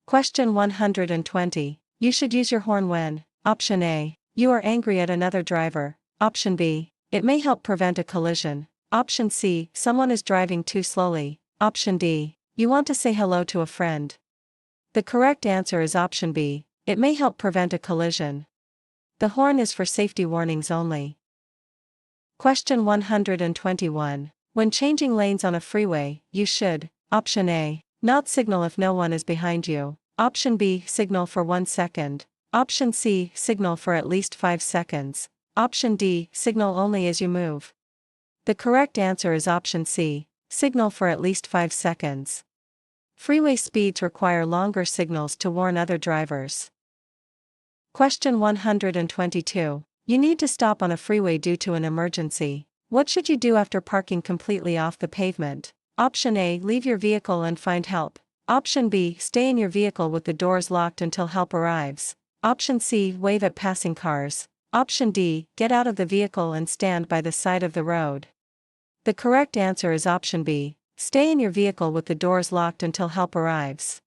Question 120. You should use your horn when: Option A, you are angry at another driver. Option B, it may help prevent a collision. Option C, someone is driving too slowly. Option D, you want to say hello to a friend. The correct answer is option B, it may help prevent a collision. The horn is for safety warnings only. Question 121. When changing lanes on a freeway, you should: Option A, not signal if no one is behind you. Option B, signal for 1 second. Option C, signal for at least 5 seconds. Option D, signal only as you move. The correct answer is option C, signal for at least 5 seconds. Freeway speeds require longer signals to warn other drivers. Question 122. You need to stop on a freeway due to an emergency. What should you do after parking completely off the pavement? Option A. Leave your vehicle and find help. Option B. Stay in your vehicle with the doors locked until help arrives. Option C. Wave at passing cars. Option D. Get out of the vehicle and stand by the side of the road. The correct answer is option B. Stay in your vehicle with the doors locked until help arrives.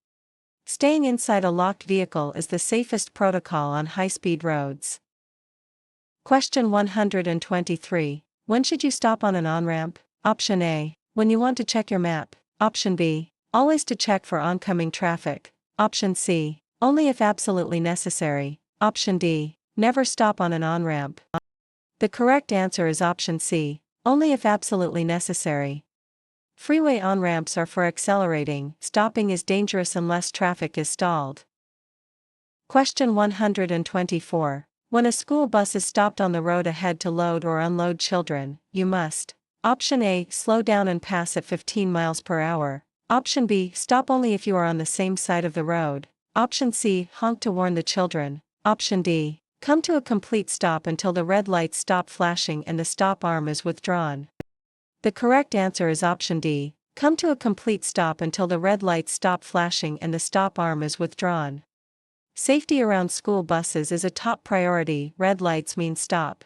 Staying inside a locked vehicle is the safest protocol on high-speed roads. Question 123. When should you stop on an on-ramp? Option A. When you want to check your map. Option B. Always to check for oncoming traffic. Option C. Only if absolutely necessary. Option D. Never stop on an on-ramp. The correct answer is option C. Only if absolutely necessary. Freeway on-ramps are for accelerating. Stopping is dangerous unless traffic is stalled. Question 124. When a school bus is stopped on the road ahead to load or unload children, you must. Option A. Slow down and pass at 15 miles per hour. Option B. Stop only if you are on the same side of the road. Option C. Honk to warn the children. Option D. Come to a complete stop until the red lights stop flashing and the stop arm is withdrawn. The correct answer is option D. Come to a complete stop until the red lights stop flashing and the stop arm is withdrawn. Safety around school buses is a top priority. Red lights mean stop.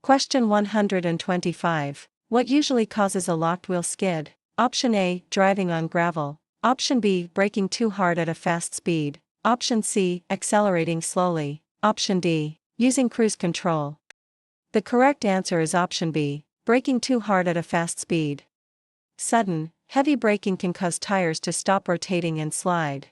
Question 125. What usually causes a locked wheel skid? Option A. Driving on gravel. Option B. Braking too hard at a fast speed. Option C. Accelerating slowly. Option D. Using cruise control. The correct answer is option B. Braking too hard at a fast speed. Sudden, heavy braking can cause tires to stop rotating and slide.